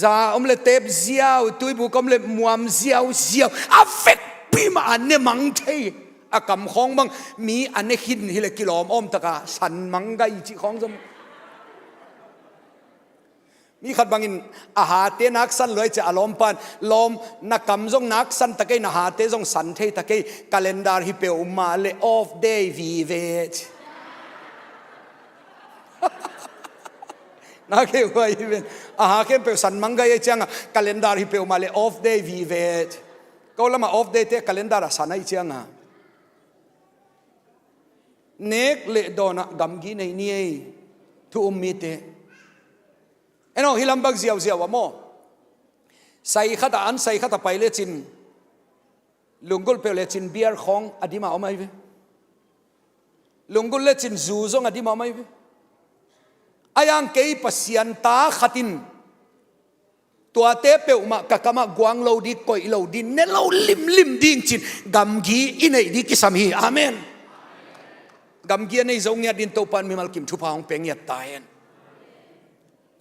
ซาอมเลเตบเซียวตุยบุกอมเลมัวมเซียวอาเฟกปีมาอันเนมังเทอากำของบังมีอันเนหินฮิเลกิโลอมตะกาสันมังไกจิของสมมีขัดบางอินอาหารเตนักสันเลยจะอารมณ์ปันลมนักกำจงนักสันตะเกยนาหาเตจงสันเทตะเกยกาเลนดาร์ฮิเปอมาเลออฟเดย์วีเวทนักเกี่ยวกับอีเวนอาหารเกี่ยวกับสันมังกายจังกาเลนดาร์ฮิเปอมาเลออฟเดย์วีเวทก็แล้วมาออฟเดย์เตกาเลนดาร์สันไอจังเนกเลดอนะกำกีในนี้ทุกมีเตเอ็นโอฮิลัมบักเจียวว่าโมใส่ขัดอันใส่ขัดไปเลจินลุงกุลเปเลจินเบียร์ของอดีมาเอาไหมพี่ลุงกุลเลจินจูซงอดีมาเอาไหมพี่อายังเกย์ปัสยันตาขัดินตัวเตเปลมากะกะมากวางโลดีก่อยโลดีเนโลลิมดิ้งจินกำกีอินไอดีกิสามีอาเมนกำกีในทรงเงียดินโตปันมีมัลกิมทุพางเปียงเงียตาย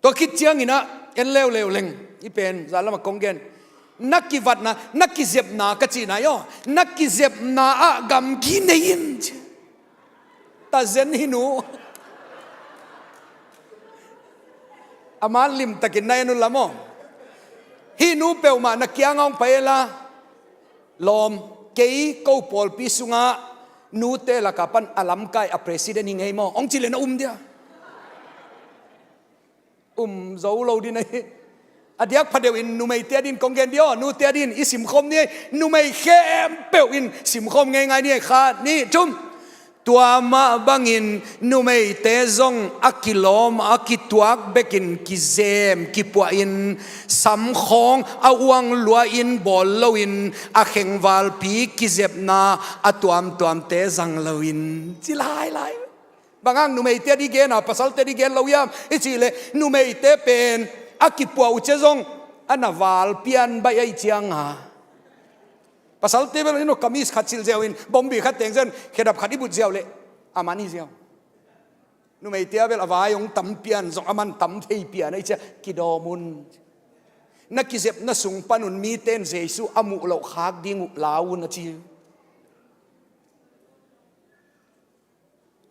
ตัวคิดเจียงอินะเอ็นเลวเล็งอีเป็นซาลามากงเกน นักกิวัดนะนักกิเจ็บนากะจีนายอนักกิเจ็บนาอะกำกินเองตาเซนหินูอามาลิมตะกินนายนุละมอหินูเปวมานักเกียงองไปละลมเกยกูปอลปิสุงะนูเตละกับปันอลัมกายa president หิงไงมอองจิเลนเดียโซโลดินายอดียกพเดวินนูไม่เตียดินกงเกนเดียวนูเตียดินอิสิมคมนี่นูไม่เข้มเปวินสิมคมไงนี่ขานี่จุ่มตัวมาบังอินนูไม่เตซงอักกิลอมอักกิตัวกเบกินกิเซมกิปัวอินสัมคองอาวังลัวอินบอลลวินอาเข่งวาลปีกิเซบนาอาตัวมเตซังลวินจิลายบางครั้งนูไม่เตียดิเกนภาษาเตียดิเกนลาวยามอิจิเลนูไม่เตเป็นอากิปัวอุเจซงอันนาวาลเปียนใบไอเจียงฮะภาษาเทเบลนี่นกมิสขัดซิลเซวินบอมบีขัดเต็งเซนเขดับขัดอิบุตเซลเล่อามานี่เซลนูไม่เทียเบลอวายองตั้มเปียนส่งอามันตั้มเทียเปียนไอเจ้ากิดอมุนนักกิเซบนักสุงปนุนมีเต้นเซซูอามุเหล่าขากดิ้งลาวนะจี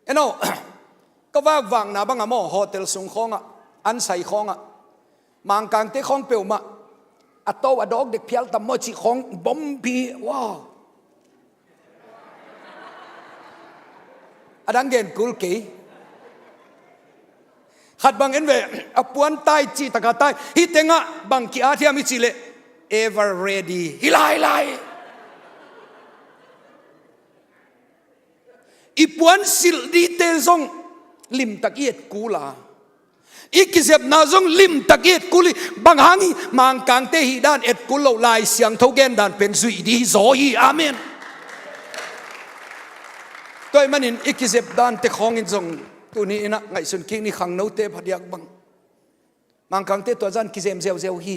เอ็นโอก็ว่าวังนะบังอะโมโฮเทลสุงของอ่ะอันใส่ของอ่ะมังกางเตะของเปียวมาอัตโตอดอกเด็กเพียลตำมอจิของบอมบีว้าวอดังเกนกุลกีขัดบังเอ็นเวอปวนไตจีตะกาไตฮิเตงะบังกีอาเทียมิจิเล ever ready ฮิไลอีปวนสิลดีเตซงลิมตะเกียดกูลาอีกเจ็บนาจงลิมตะเกียดกุลีบางหังมังกังเตหิดานเอ็ดกุลลายเสียงทกเกนดานเป็นสุยดีโซฮีอาเมนตัวมันอินอีกเจ็บดานเตของอินจงตัวนี้นะไงสุนคิงนี่ขังโนเตพัดยักบังมังกังเตตัวจันกิเซมเซลเซลฮี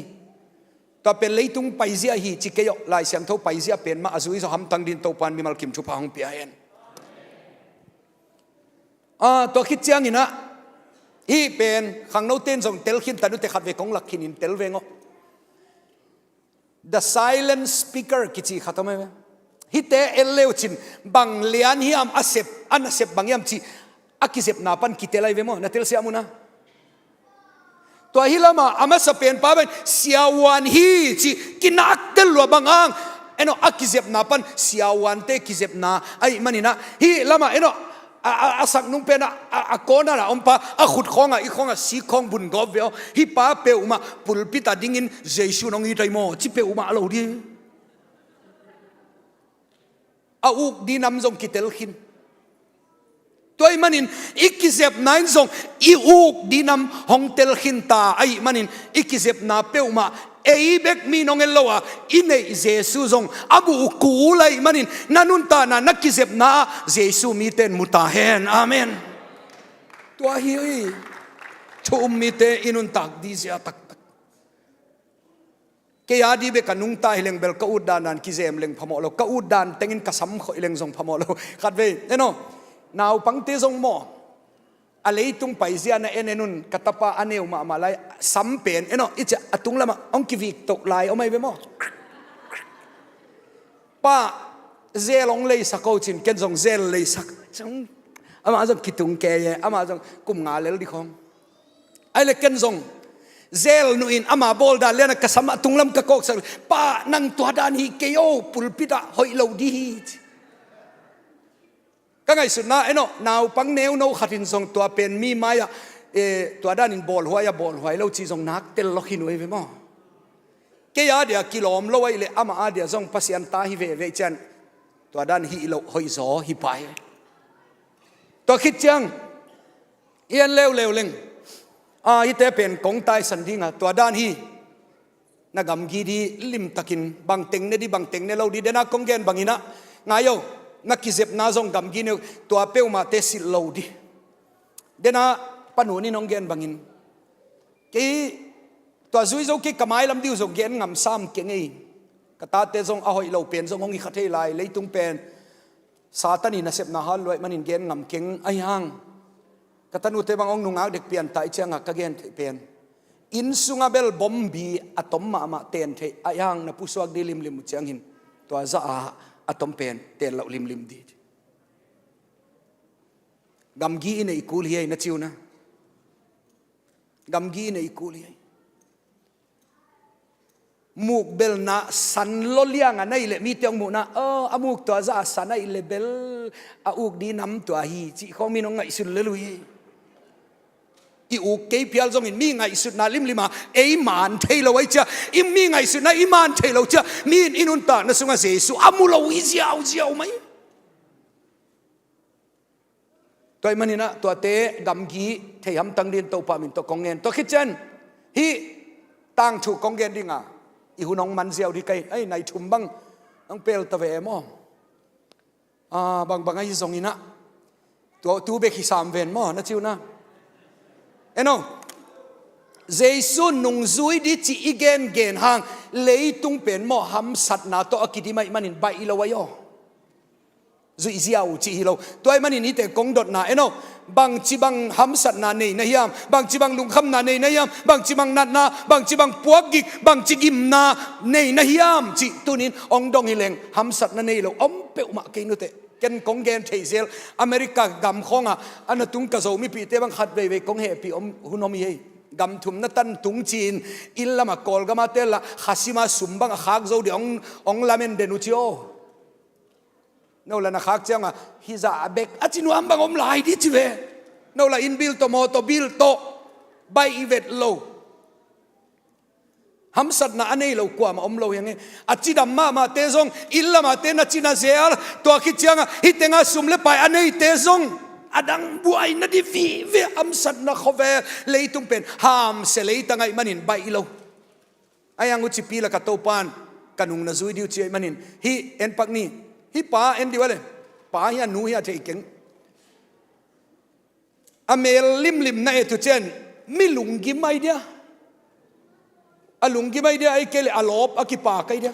ตัวเป็นเลยตุงไปเสียฮีจิเกยลายเสียงทกไปเสียเป็นมาอสุยสหมตังดินตัวปันมีมัลคิมชุพาหงเปียเอนตัวคิดเจียงอินะฮีเป็นขังโนเต้นส่งเตลขินแต่นุเตขัดเวกงหลักขินินเตลเวงอ the silent speaker กิจิขัดทำไมฮิเตเอลเลวจินบังเลียนฮิอัมอาเซบอันอาเซบบางยามจีอากิเซบนาปันกิเตลัยเวมอนาเตลเสียมุนะตัวฮิลามาอามาสเปนป้าเป็นเสียวันฮีจีกินักเตลลัวบางอ่างเอ็นอากิเซบนาปันเสียวันเตกิเซบนาไอ้มันนี่นะฮิลามาเอ็นอาสักนุ่งเป็นอาโกน่ะอมปะอาขุดของอีของสีของบุญกอบเวลฮิป้าเปอุมาปุลปิตาดิ่งินเจสุน้องอีใจโมจิเปอุมาเราดีอาอุกดีนำส่งกิเตลขินตัวมันอินอีกิเซบนายส่งอีอุกดีนำฮองเตลขินตาไอ้มันอินอีกิเซบนาเปอุมาเอเบกมีน้องเอลว่าอินเอเจสุซงอาบูกูไลมันอินนันุนตานานักกิเซบนาเจสุมีเตนมุตาเฮนอาเมนตัวฮีทุมมีเตอินุนตักดีเสียตักเกียดีเบกันนุงตาเฮเลงเบลกอูดานันกิเซมเลงพมอโลกอูดานเต็งินกษัมขอยเลงซงพมอโลขัดเวเนาะนาวปังเตซงโมอะไรตุงไปเสียนะเอ็นนุนกัตปะอันเอวมาลายสัมเป็นเนาะอิจะตุงละมาองกิวิกตกลายเอาไม่เวมอป้าเซลงเลยสักเอาจินเกนซงเซลเลยสักจังอามาจงคิดตุงแกเยอามาจงกุมงาเลลดิคองไอเล็กเกนซงเซลนูอินอามาบอลดาเลนะกษัมตุงลำกะกอกสักป้านั่งตัวดานฮีเกโอปุลปิดาหอยเหลาดีก็ไงสุดนะเนาะนาวปังเนวโนขัดินส่งตัวเป็นมีไม้ตัวด้านอินบอลหัวเราจีส่งนักเตลล็อกหินไว้เว้มั้งเกียร์เดียกิโลมโลไว้เลยอามาเดียส่งพัศยันตาฮิเวจันตัวด้านฮิโลหอยซอฮิไปตัวคิดจังเอียนเร็วเล็งฮิเตเป็นกงไตสันดิงะตัวด้านฮีนักกำกีดีลิมตะกินบางเต็งเนี่ยดีบางเต็งเนี่ยเราดีเดนักกงเกนบางอินะไงโยนักกิเจ็บนาจงกำกินตัวเป้ามาเตสิโลดีเดน่าปนุนี่น้องเกนบังอินกี่ตัวซุยโจกี่กำไมลำดิวจงเกนงำซ้ำเก่งเองกตาเตจงเอาหอยโลเป็นจงหงอิขัดเทลายเลยตุงเป็นซาตานีน่ะเสพนาฮัลลอยมันอินเกนงำเก่งไอ้ยังกตันุเตบังองนุงอาเด็กเปลี่ยนไตเชียงกะเกนเปลี่ยน อินสุงาเบลบอมบีอะตอมมาเตนเทอายังนะผู้สวกดีลิมลิมจังหินตัวจะอะตอมเป็นเตนเราลิมลิมดีกำกีในกูลีนะจิวนะกำกีในกูลีมูกเบลนะสันลเลียงอันนี้เลยมีเตียงมูนะอามูกตัวจะสันไอเลเบลอาอุกดีน้ำตัวฮีจีเขามีน้องไงสุดเลยลุยอีอุกเกยพิลจงอินมีไงสุดนาลิมลิมาเอมันเทลไว้จ้ะอิมมีไงสุดนาอิมันเทลจ้ะมีอินุนตานะสุงาเสสุอามูลวิเจียวไหมตัวมันนี่นะตัวเตะกำกีเทียมตั้งเรียนตัวปามินตัวกองเงินตัวคิดเช่นฮีตั้งถูกกองเงินดิ่งอ่ะอีหุ่นองมันเสียวดีไกไอ้ในชุมบังต้องเปลตะเวมอบางไอ้ยี่สองนี่นะตัวตูเบกิสามเวนมอนะจิวนะเอ็นโอเจสุนุงซุยดิจิอีเกนเกนหางเลยตุงเป็นมอหำสัตนาตัวกิดิไม่มันนินใบอีลวายอจุยเสียวจีฮิโลตัวไอ้มันนี่แต่กงดดนาเอ็นโอบางจีบังหำสัตนาเนยนะยามบางจีบังลุงคำนาเนยนะยามบางจีบังนัดนาบางจีบังปวกกิกบางจีกิมนาเนยนะยามจีตัวนี้องดองฮิเลงหำสัตนาเนยโลอมเปอมาเกนุเตกันกงเกนเทเซลอเมริกากำข้องอันนั้นตุงกะโซมีปีเตบังขัดเวกงเฮปีอมหุนอมีเฮกำทุมนัตันตุงจีนอิลละมากอลกามาเตละขัสิมาสุมบังขากโซเดียองลาเมนเดนุชิโอนู่นละนักขักเจ้าฮิซาเบกอาจินวามบังอมลายดิจิเวนู่นละอินบิลโตโมโตบิลโตใบอีเวตโลหำสัตนาอันนี้เรากว่ามาอมเราอย่างงี้อาจิดำมาเตซงอิลละมาเตนัจินาเซียลตัวคิดเจ้าฮิตเงาสุมเลไปอันนี้เตซงอดังบุไอนาดิฟีเวหำสัตนาเขาเวเลยตุงเป็นหามเสเลยตั้งไงมันนินใบเราไอ้ยังอุจิปีละกัตโตปานกันุงนาซุยดิวจีมันนินฮิเอ็นปักนี่ฮิป้าเอ็นดีวะเลยป้าเฮียนูเฮียเทเก่งอเมลลิมในตุเจนมิลุงกิมไอเดียอลุงกิมไอเดียไอเกลอลอบอากิปาไกเดีย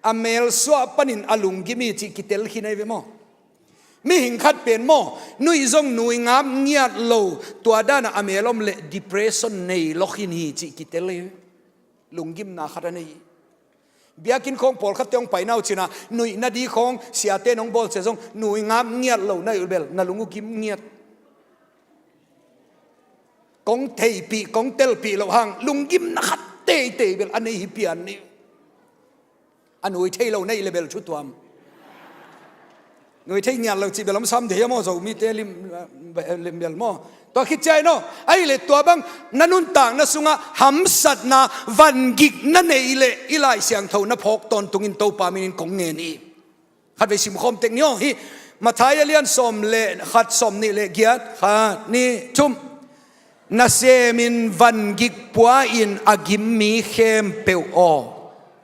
อเมลสวาปนินอลุงกิมีจิกิเตลขินไอเวมอมีหิงคัดเป็นมอนุยซงนุยงามเงียดโลตัวด้านอเมลอมเลดิเพรสชันในล็อกหินฮีจิกิเตลลุงกิมนาขัดในเบียกินของพอลขัดเตียงไปน่าชินะนุยนาดีของเสียเตนองบอลเสียซงนุยงามเงียดโลในอุเบลนาลุงกิมเงียดกงเทปีกงเตลปีเราหังลุงกิมนักเตเบลอันนี้ฮิปอันนี้อันนุยเทเราในเลเบลชุดตัวมนุยเทเงียเราจีเบลมซ้ำเดียมอจะมีเตลิมเบลมอตัวคิดใจเนาะไอเลตัวบังนันุนต่างนัสุงะหำสัตนาวันกิกนั่นเอเลอีไลเสียงเท่านับพกตอนตุงินโตปามินินกงเงินอีขัดไปสิมคมเทคนิคฮีมาทายเลียนสมเลขัดสมนี่เลเกียรขัดนี่ชุมนาเซมินวันกิกปัวอินอากิมมีเข้มเปียวอ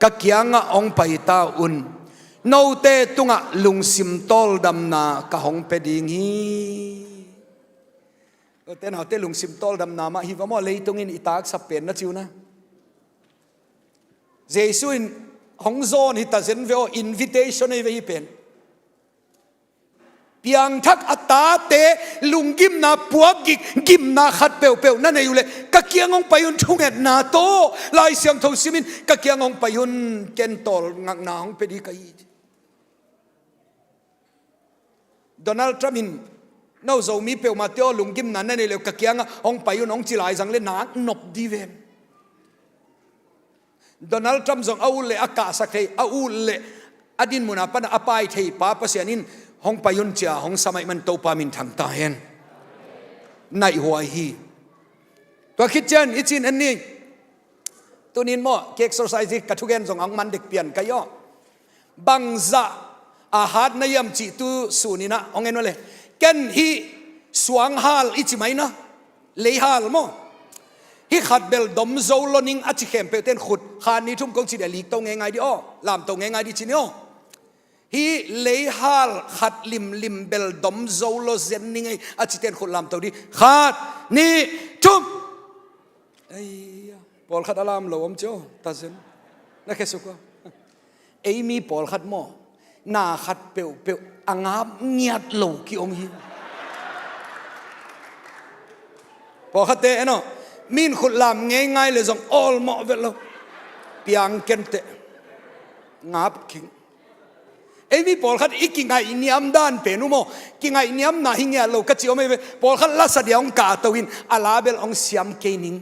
กักยังองไปตาอุนโนเตตุงะลุงซิมตอลดำนากะหงเปดิงฮีเต้นเอาเตลุงซิมตอลดำนามาฮิวามอเลยตุงินอิตากสับเป็นนะจิวนะเจสุอินหงโซนฮิตาเซนเวออินวิเทชันให้เวฮิเป็นเปียงทักอัตตาเตลุงกิมนาปัวกิมนาขัดเปียวนั่นเองอยู่เลยกะเกียงองไปยุนทุ่งเอ็ดนาโตลายเสียงทงซิมินกะเกียงองไปยุนเกนตอลงักนาองไปดีกันโดนัลด์ทรัมป์น่าจะมีเปียวมาเตียวลุงกิมนั่นเองเลยกะเกียงองไปยุนองจิลายจังเลยนักนบดีเวนโดนัลด์ทรัมป์จงเอาเลยอากาศสักทีเอาเลยอดินมุนาปันอภัยทีป้าเปเสียนินห้องไปยุนเจ้าห้องสมัยมันโตปามินทางตาเห็นในหัวฮีตัวคิดเช่นอีจินอันนี้ตัวนี้มั่วเก็กซ์โซไซซี่กระทุกเงินส่งอังมันเด็กเปลี่ยนกันย่อบางจะอาหารในยามจิตุสูนี่นะองเงินว่าเลยกันฮีสวงฮาลอีจิไหมนะเลยฮาลมั่วฮีขัดเบลดมโซลนิงอาจิเข้มเปเต้นขุดขานนี้ทุ่มกงจีเดลีกตรงไงดิอ้อลามตรงไงดิจิเนียฮีเลยฮาลขัดลิมเบลดมโซโลเซนนี่ไงอาจิเต้นขุดลามตัวนี้ขัดนี่ทุ่มไอ้ปอลขัดอลามโลมเจ้าตาเซนนักเขสุกว่าไอ้มีปอลขัดหม้อหน้าขัดเปียวอ่างอาบเงียดโลกี่องค์ฮีปอลขัดเตะเนาะ min khut lam ngay le zong all mo vel lo piang ken te ngap king mi Paul khat ikingai niam dan pe nu mo kingai niam na hingya lo ka chi ome Paul khat la sa diang ka to win alabel ong siam ke ning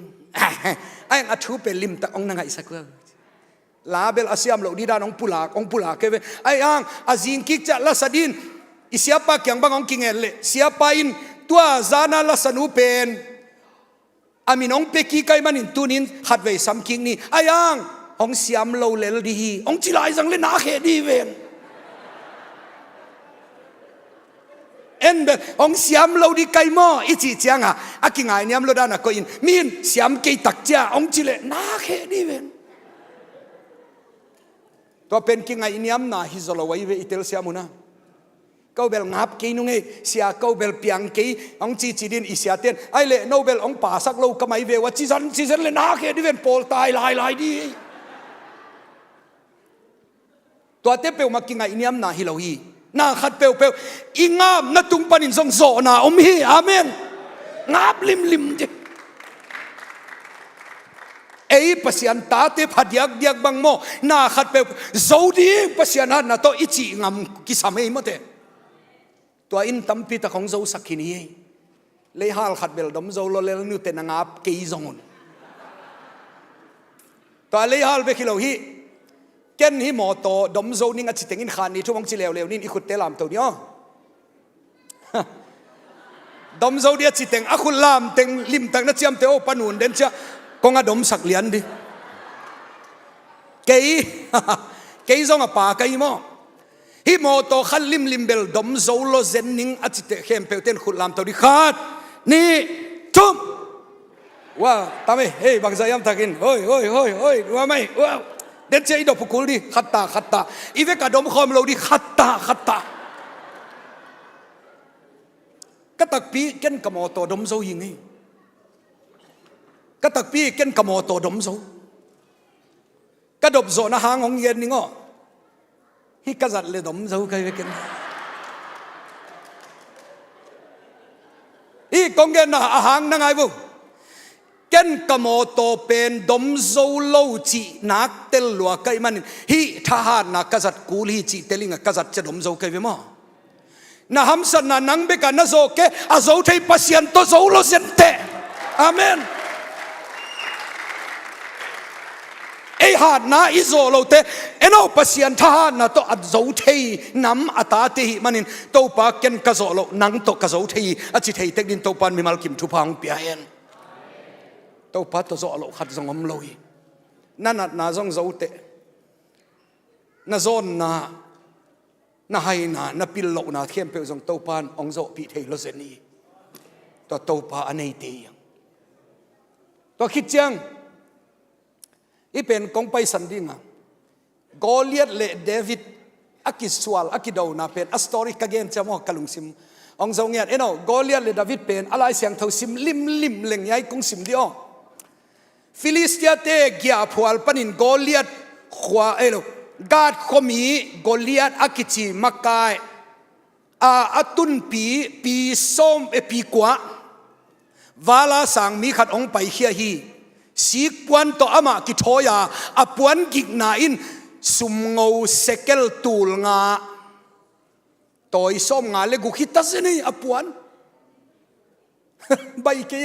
ai a thu pe lim ta ong na ngai sakwa label asiam lo di dan ong pula ke ai ang azing kik cha la sadin isiapa kyang bang ong kingel le siapa in tua zana la sanu pen amin ong pe ki kai manin tunin khat ve sam king ni ai ang ong siam lo lel di ong chilai jang le na khe di ven en be ong siam lo di kai mo ichi chianga akingai niam lo dana ko in min siam ke tak cha ong chile na khe di ven to pen kingai niam na hi zolo wai ve itel siamuna câu bel ngap ke nu nge sia câu bel piang ke ong chi din isia ten ai le nobel ong pa sak lo kamai ve wa chi san le na khe di ven pol tai lai di to te pe ma kingai niam na hi lo hi na khat peu ingam na tung panin zong zo na hi amen ngap lim je ei pasian ta te phadiak diak bang mo na khat peu zo di pasian han na to ichi ngam ki samei mo te to in tampi ta khong zo sakhini le hal khat bel dom zo lo le nu te na ngap ke zongun to le hal be khilo hi ken hi mo to dom zo ning a chi tengin khan ni thumong chi lew nin i khut te lam to ni o dom zo dia chi teng a khul lam teng lim tak na chiam te o panun den cha konga dom sak lian di kei zong a pa kai mo hi mo to khal lim bel dom zo lo zen ning a chi te khem pe ten khut lam to di khat ni thum wa ta me hey bang zayam takin hoi wa mai wow den che do pukul di khatta ive ka dom khom lo di khatta ka tak pi ken ka mo to dom zo yin hi ka tak pi ken ka mo to dom zo ka dop zo na hang ong yen ningo hi ka zat le dom zo kai ve ken hi kong gen na hang na ngai bu ken kamoto pen dom zo lo chi nak tel lua kai man hi tha na kazat kul hi chi telinga kazat che dom zo kai ve mo na hamsan na nang be ka na zo ke a zo thei pasian to zo lo sen te amen ei ha na izo lo te eno pasian tha na to at zo thei nam ata te hi manin to pa ken ka zo lo nang to ka zo thei a chi thei tek din to pan mi mal kim thu phang pia hen tàu phát tàu dọ lộ khát dòng âm lôi na dòng dấu tệ na zon na hay na pil lộ na khiêm pel dòng tàu pan ông dọ bị thầy lo zeni tàu pa anh ấy tê tàu khít chăng ipen kong pai sanding Goliath le David akiswal akidaw na pen a story kagen chamo kalungsim ông dong yan eno Goliath le David pen alai siang thau sim lim leng yai kung sim dio Philistia te gia phual panin Goliath khwa elo gad khomi Goliath akichi makai atun pi som pi kwa wala sang mi khat ong pai khia hi sik puan to ama ki thoya apuan gik na in sum ngau sekel tul nga toy som nga le gu khita sini apuan bai ke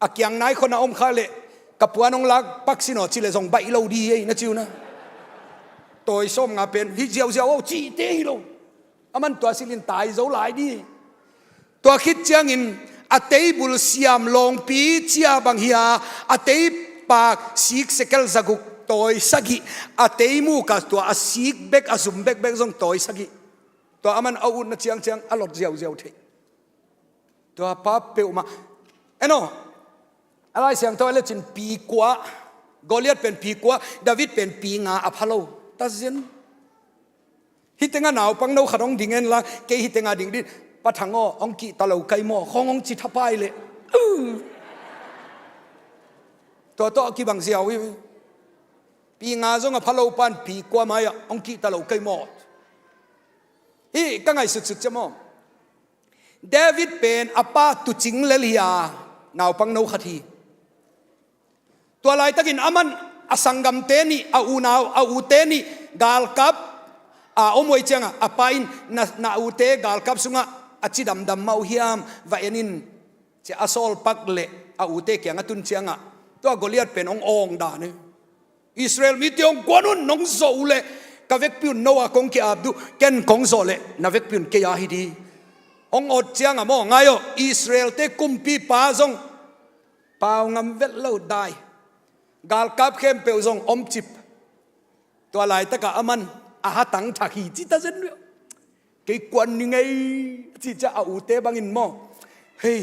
akyang nai khona om khale kapuan ong lag paksino chile jong bai lo di na chiu na toy som nga pen hi jiao o chi te hi lo aman to silin tai zo lai di to khit chang in a table siam long pi chia bang hia a te pak sik sekel zaguk toy sagi a te mu ka to a sik bek a zum bek jong toy sagi to aman au na chiang a lot jiao the to pa pe ma eno alai siang to le chin pi kwa Goliath pen pi kwa David pen pi nga aphalo tazin hitenga naw pang no kharong dingen la ke hitenga ding din pathango ongki talo kai mo khongong chi thapai le to ki bang ziaw wi pi nga zong aphalo pan pi kwa ma ya ongki talo kai mo hi ka ngai suk chamo David pen apa tu ching le lia นาวปังโนขัทีตัวลายตะกินอามันอสังกัมเตนีอาอูนาวอาอูเตนีกาลกับอมวยเจงอาปาอินนาอูเตกาลกับสุงะอจิดำดำมาอุฮิามวาเอนินเจอสอลปักเละอาอูเตเกียงตุนเชียงะตัวโกลิอัตเป็นองดานี่อิสราเอลมีเตียงกวนุนนงโซเลกเวกพิวโนวากงเกียอับดูเกนกงโซเลนาเวกพิวเกียฮิดีองอดเชียงะมองไงyoอิสราเอลเตกุมปีปาซงปาวงำเวลเลวได้กาลกับเข้มเปลซงอมจิบตัวลายตะกะอามันอาหาตังทักฮีจิตาเซนเนี่ยเกี่ยกวนยังไงจิจะอาอูเตบังอินมอเฮ้ย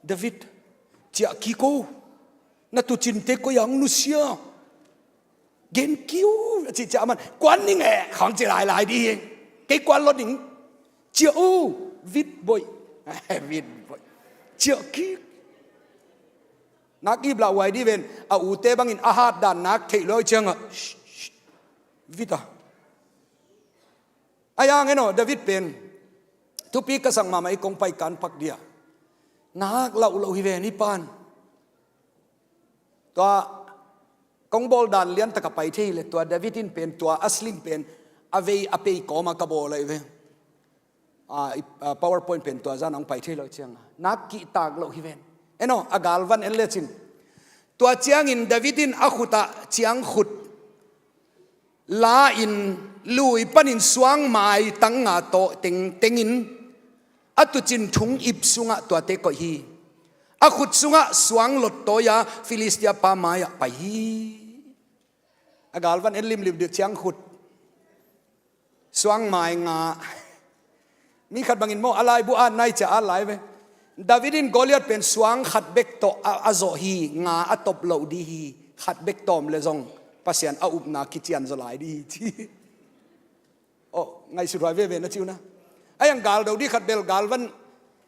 เดวิดเจ้าคิโกนัตุจินเตก็ยังนุเซียเกนคิวจิจะอามันกวนยังไงของจะหลายดีเองเกี่ยกวนรถหนิงเจ้าวิดบอยวิดบอยเจ้าคินักกีฬาวัยดีเวนอาอูเตบังอินอาหารด่านนักเทลอยเชียงอ่ะวิตาอายังไงเนาะเดวิดเป็นทุกปีก็สั่งมาไม่คงไปการพักเดียนักเล่าฮิเวนิปานตัวกงบอลด่านเลี้ยนตะกับไปที่เลยตัวเดวิดินเป็นตัวอัสลิมเป็นอเวอเปย์ก็มากระโบเลยเว้ยPowerPoint เป็นตัวจานองไปที่เราเชียงนักกีตาร์เล่าฮิเวนเอ็นอากาลวันเอเลจินตัวเชียงอินเดวิดินอาขุตะเชียงขุดลาอินลุยปันินสวงไม้ตั้งงาโตเต็งอินอัตุจินทุงอิบสุงะตัวเตก็ฮีอาขุดสุงะสวงหลดโตยาฟิลิสเตียปามายะไปฮีอากาลวันเอลิมลิบเดือดเชียงขุดสวงไม้งามีขัดบังอินโมอะไรบุอันไหนจะอะไรไปดาวิดินโกลิอัตเป็นสวงขัดเบกโตอาโซฮีงาอัตบเหลาดีฮีขัดเบกโตมเลซงภาษาอาอุบนาคิดเจียนสลายดีที่โอ้ไงสุดท้ายเว้นนะจิวนะไอ้ยังกาลเดาดีขัดเบลกาลวัน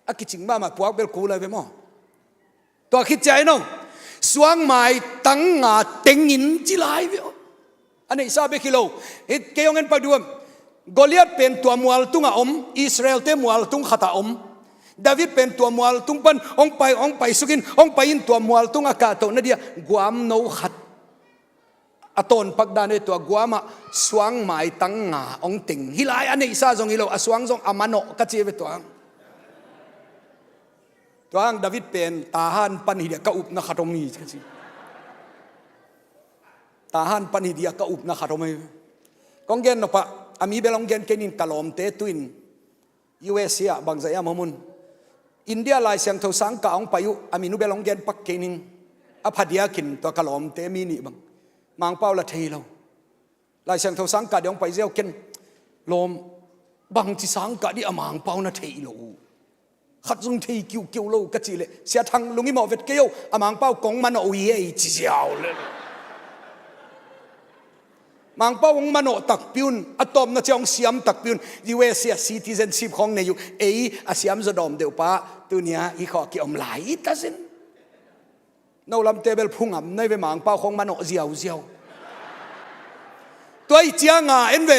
อากิจิงบ้ามาพวกเบลกูเลยไปมั้งตัวคิดใจน้องสวงไม้ตั้งงาเต็งอินจิลายไปอันนี้ซาเบกิโลเฮ็ดเกี่ยวกันไปด้วยโกลิอัตเป็นตัวมัวลตุงอมอิสราเอลเตมัวลตุงขัตาอมดาวิดเป็นตัวมัวลตุงปันองไปสุกินองไปอินตัวมัวลตุงอากาศโตนั่นเดียกวามโนขัดอตอนปักดานในตัวกวามสวงไม้ตั้งงาองติงฮิลายอันนี้ซาจงฮิโลสวงจงอามันโนกัจเจเวตัวดาวิดเป็นทหารปันฮิเดียกอุบนักขัดมีจริงทหารปันฮิเดียกอุบนักขัดมีกองเกนนปะอามีเบลองเกนเกนินกลอมเตตุอินUS ยาบางใจอามุนอินเดียลายเสียงเท่าสังกาองไปอยู่อามีนุเบลองเกนปักเกนินอภัดยากินตัวกลอมเตมีนี่บังมังเป้าละเทเราลายเสียงเท่าสังกาเดี๋ยวไปเจ้าเกนลมบางที่สังกาดิอามังเป้านะเทเราขัดจงเทคิวเรากระจีเลยเสียทางลุงอิหมอเวทเกียวอามังเป้ากงมันโอ้ยจีเจ้าเลยมังเป้าองมันโอตักพิวนอะตอมน่ะจะองเสียมตักพิวน US citizenship ของในอยู่อาเสียมจะดอมเดียวป้าตัวเนี้ยอีขอเกี่ยมหลายตัดสินเราลำเตเบลพุ่งอ่ะในเวมังเป้าของมันโอเจียวตัวไอ้เจียงอ่ะเอ็นเว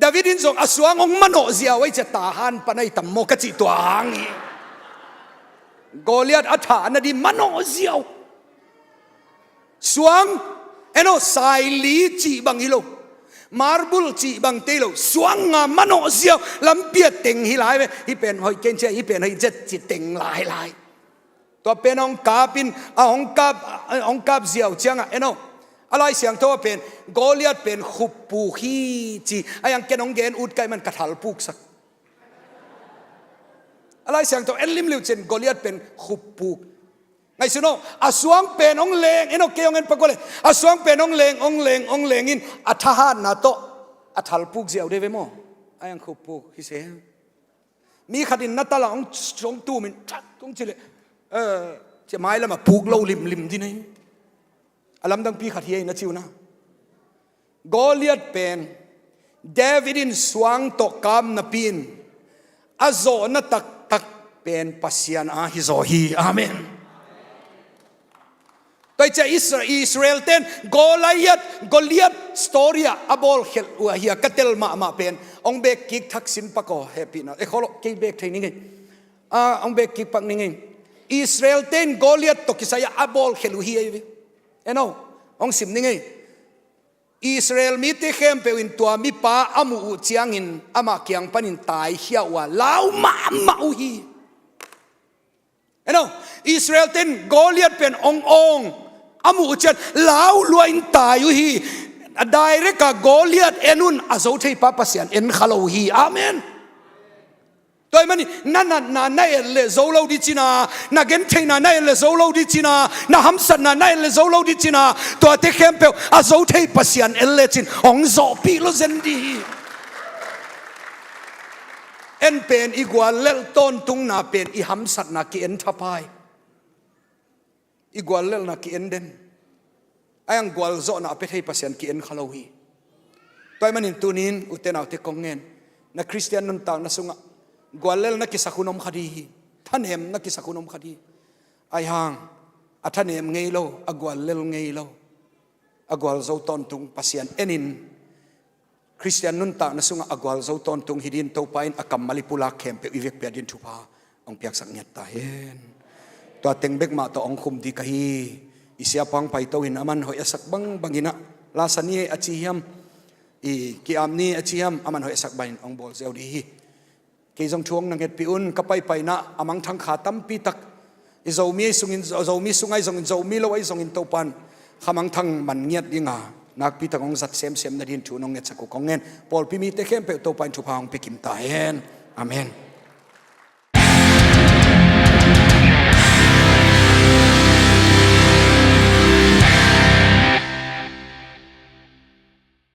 ดาวิดินส่งอสวงองมันโอเจียวไว้จะตาหันปนัยตัมโมกจิตัวหางนี่โกลิอัตอัฐานดีมันโอเจียวสวงเอ็นโอสายลีจีบังฮิโลมาร์บุลจีบังเตโลสวงงามันโอเจียวลำเปียเต็งฮิลายไปฮิเป็นหอยเกนเชฮิเป็นหอยเจ็ดจิตเต็งลายตัวเป็นองกาปินองกาบเจียวเจียงอ่ะเอ็นโออะไรเสียงตัวเป็นโกลิอัตเป็นขุบปูฮีจีไอ้ยังเกนองเกนอุดไกมันกระถลปุกสักอะไรเสียงตัวเอ็นลิมลิวเจนโกลิอัตเป็นขุบปูไงสุโนอาสวงเป็นองเลงเอ็นโอเกยองเงินปะกเลยอาสวงเป็นองเลงอินอัฐานนาโตอัฐลปุกเจียวเดเวโมไอ้ยังขุบปูฮิเซมีขัดินนัตตาลองชงตู้มินชัดตรงจิเลจะไม้แล้วมาปูกเล่าลิมที่ไหนอลัมดังปีขัดเฮียนะจิวนะโกลิอัตเป็นเดวิดินสวงตกกามนปีนอาโซนัตักเป็นปัสยานอาฮิโซฮีอาเมนตัวจะอิสราเอลเต้นโกลิอัตสตอรี่อับอลเฮลวะเฮียกัตเตลมาเป็นองเบกกิกทักษิณปะกอแฮปปี้นะขอลกิกเบกทีนี้ไงองเบกกิกปักนี้ไง Israel ten Goliath to kisaya abol kheluhi ai eno ong sim ni ngai Israel mi te khem pe in tua mi pa amu chiang in ama kyang panin tai hiawa lau ma u hi eno Israel ten Goliath pen ong amu chan lau luain tai u hi direct ka Goliath enun azo thei pa pasian en khalo hi amen tôi mani na le zolo di china na gen thei na le zolo di china na hamsan na le zolo di china to te kempe azo thei pasian elle chin ong zo pi lo zen di en pen igual lel ton tung na pen I hamsat na ki en thapai igual lel na ki en den ayang gwal zo na pe thei pasian ki en khalohi tôi manin tunin utenaw te kongen na Christian nun taw na sunga gwalel na kisakunom khadi thanem na kisakunom khadi ai hang athanem ngei lo agwalel ngei lo agwal zo ton tung pasian enin Christian nun ta na sunga agwal zo ton tung hidin to pain akam malipula kempe ivek pe din thupa ong piak sak nyat ta hen to tengbek ma to ong khum di kahi isia pang pai to hin aman hoi asak bang bangina lasani achiam I kiamni achiam aman hoi asak bain ong bol zeu di hi ke jong chuang nang het piun kapai pai na amang thang kha tam pi tak I zomi sungai zong zomi lo ai zong in topan khamang thang man ngiat dinga nak pi tak ong zat sem na din thu nong nget saku kongen pol pi mi te khem pe topan thu phang pe kim ta hen amen